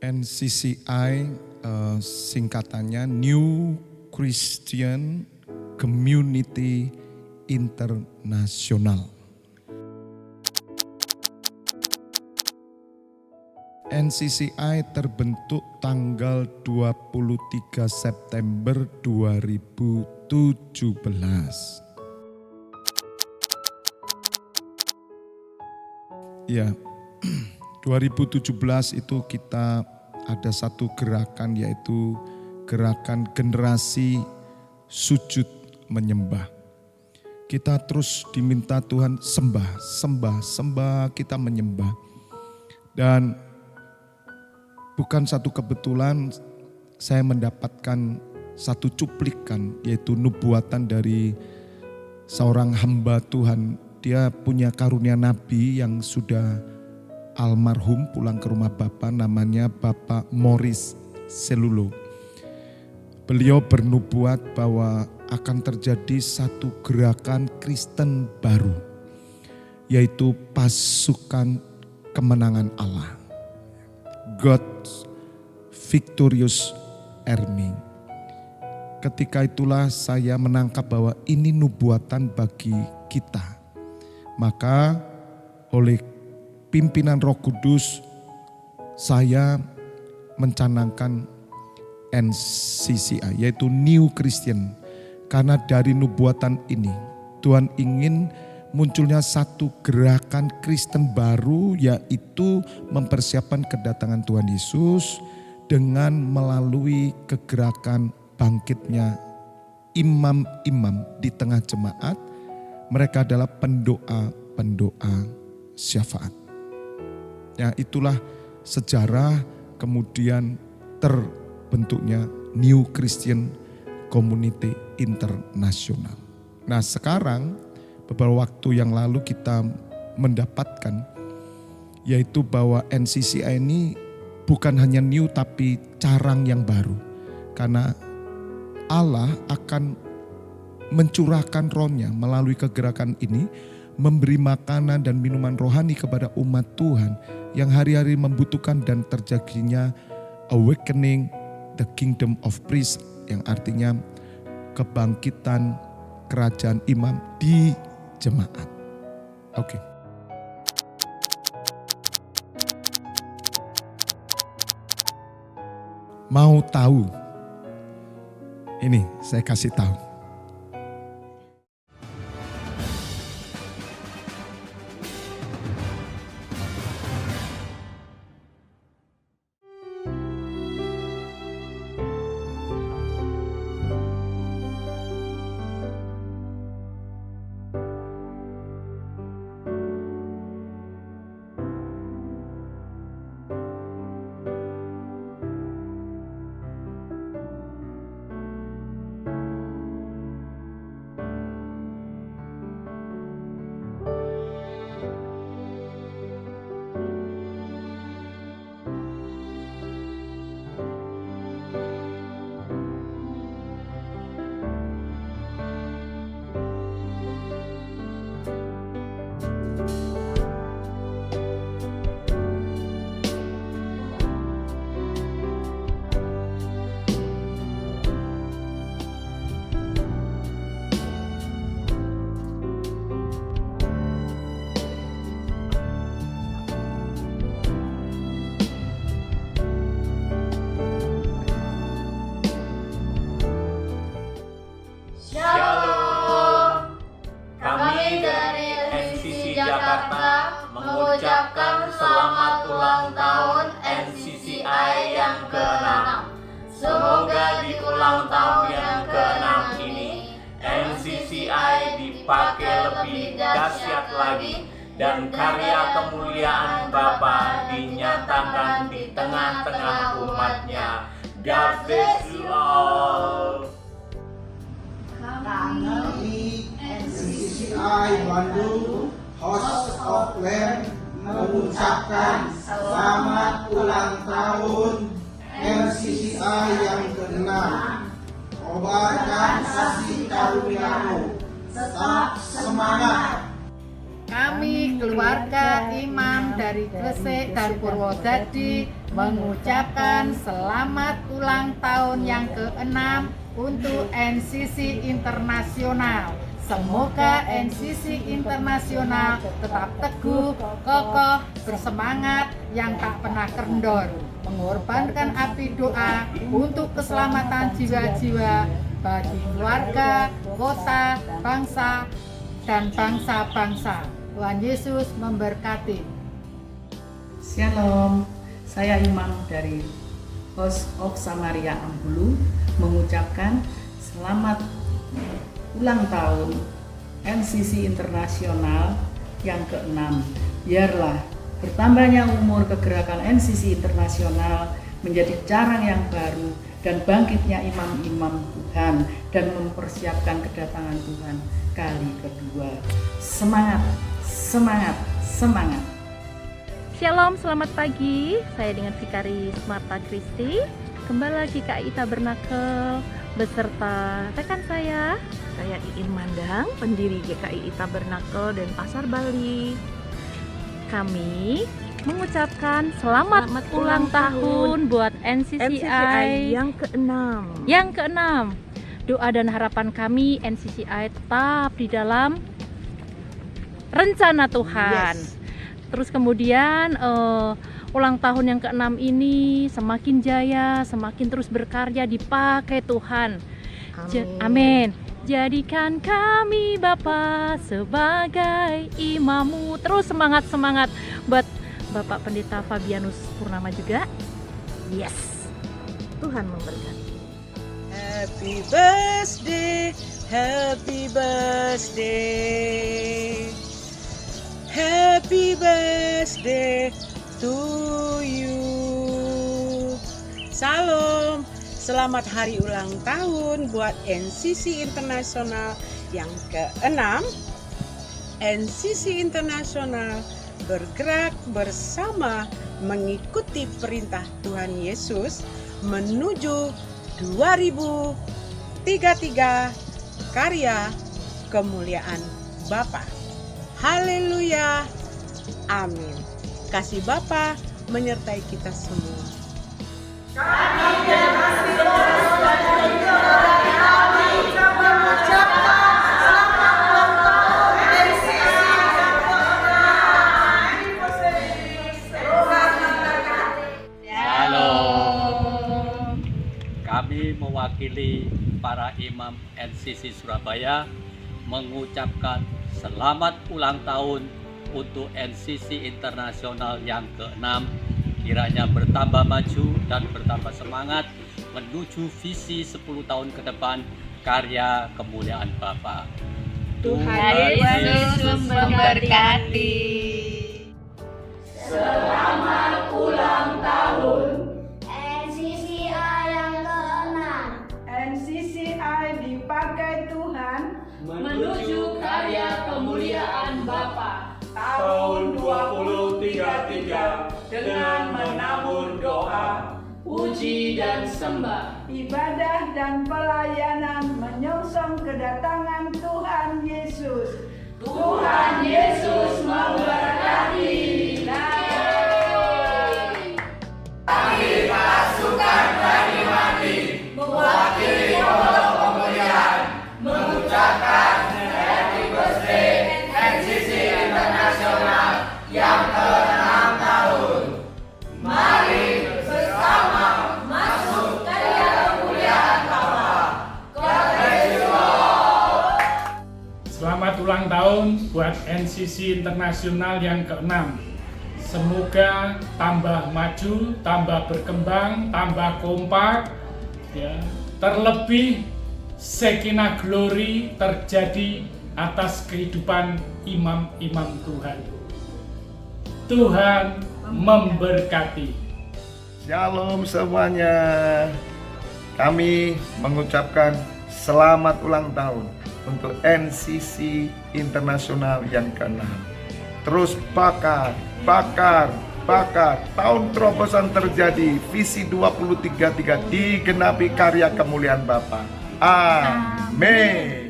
NCCI singkatannya New Christian Community International. NCCI terbentuk tanggal 23 September 2017. Ya, 2017 itu kita ada satu gerakan, yaitu gerakan generasi sujud menyembah. Kita terus diminta Tuhan sembah, kita menyembah. Dan bukan satu kebetulan saya mendapatkan satu cuplikan, yaitu nubuatan dari seorang hamba Tuhan. Dia punya karunia nabi yang sudah almarhum, pulang ke rumah Bapa, namanya Bapak Morris Selulo. Beliau bernubuat bahwa akan terjadi satu gerakan Kristen baru, yaitu pasukan kemenangan Allah, God's Victorious Army. Ketika itulah saya menangkap bahwa ini nubuatan bagi kita. Maka oleh pimpinan Roh Kudus saya mencanangkan NCCI, yaitu New Christian. Karena dari nubuatan ini Tuhan ingin munculnya satu gerakan Kristen baru, yaitu mempersiapkan kedatangan Tuhan Yesus dengan melalui kegerakan bangkitnya imam-imam di tengah jemaat. Mereka adalah pendoa syafaat. Ya, itulah sejarah kemudian terbentuknya New Christian Community International. Nah, sekarang beberapa waktu yang lalu kita mendapatkan, yaitu bahwa NCCI ini bukan hanya new tapi carang yang baru. Karena Allah akan mencurahkan rohnya melalui kegerakan ini, memberi makanan dan minuman rohani kepada umat Tuhan yang hari-hari membutuhkan, dan terjadinya awakening the kingdom of priest, yang artinya kebangkitan kerajaan imam di jemaat. Oke. Mau tahu? Ini saya kasih tahu. mengucapkan selamat ulang tahun NCCI yang ke-6. Semoga di ulang tahun yang ke-6 ini NCCI dipakai lebih dahsyat lagi dan karya kemuliaan Bapa dinyatakan di tengah-tengah umatnya. God bless you all. Kami NCCI Bandung House of Lamb mengucapkan selamat ulang tahun NCCI yang ke-6. Kobarkan kasih karunia-Mu, tetap semangat. Kami keluarga imam dari Gresik dan Purwodadi mengucapkan selamat ulang tahun yang ke-6 untuk NCC Internasional. Semoga NCC Internasional tetap teguh, kokoh, bersemangat, yang tak pernah kendor, mengorbankan api doa untuk keselamatan jiwa-jiwa bagi keluarga, kota, bangsa, dan bangsa-bangsa. Tuhan Yesus memberkati. Shalom, saya imam dari House of Samaria Ambulu mengucapkan selamat ulang tahun NCC Internasional yang ke-6. Biarlah bertambahnya umur kegerakan NCC Internasional menjadi carang yang baru dan bangkitnya imam-imam Tuhan dan mempersiapkan kedatangan Tuhan kali kedua. Semangat, semangat, semangat. Shalom, selamat pagi. Saya dengan Vikari Marta Kristi, kembali lagi KAI Tabernakel beserta rekan saya Iin Mandang, pendiri GKI Tabernakel dan Pasar Bali. Kami mengucapkan selamat ulang tahun buat NCCI yang ke-6. Yang ke-6. Doa dan harapan kami NCCI tetap di dalam rencana Tuhan. Yes. Terus kemudian ulang tahun yang ke-6 ini semakin jaya, semakin terus berkarya dipakai Tuhan. Amin. Jadikan kami Bapa sebagai imamu. Terus semangat-semangat buat Bapak Pendeta Fabianus Purnama juga. Yes. Tuhan memberkati. Happy birthday, happy birthday, happy birthday to you. Salam, selamat hari ulang tahun buat NCC Internasional yang ke-6. NCC Internasional bergerak bersama mengikuti perintah Tuhan Yesus menuju 2033 karya kemuliaan Bapa. Haleluya. Amin. Kasih Bapa menyertai kita semua. Kami mewakili para imam NCC Surabaya mengucapkan selamat ulang tahun untuk NCC Internasional yang ke-6. Kiranya bertambah maju dan bertambah semangat menuju visi 10 tahun ke depan karya kemuliaan Bapa. Tuhan Yesus memberkati. Selamat ulang tahun NCCI yang ke-6. NCCI dipakai Tuhan Menuju karya kemuliaan Bapa tahun 2033 dengan menabur doa, puji dan sembah, ibadah dan pelayanan menyongsong kedatangan Tuhan Yesus. Tuhan Yesus memberkati. Kami pasukan Bani Mati mewakili pondok pemulihan mengucapkan happy birthday NCC Internasional yang ke-6 tahun. Mari bersama masuk karya kemuliaan Bapa. Selamat ulang tahun buat NCC Internasional yang ke-6. Semoga tambah maju, tambah berkembang, tambah kompak, ya. Terlebih Shekinah Glory terjadi atas kehidupan imam-imam Tuhan. Tuhan memberkati. Shalom semuanya. Kami mengucapkan selamat ulang tahun untuk NCC Internasional yang ke-6. Terus bakar, tahun terobosan terjadi, visi 2033 digenapi karya kemuliaan Bapa. Amin.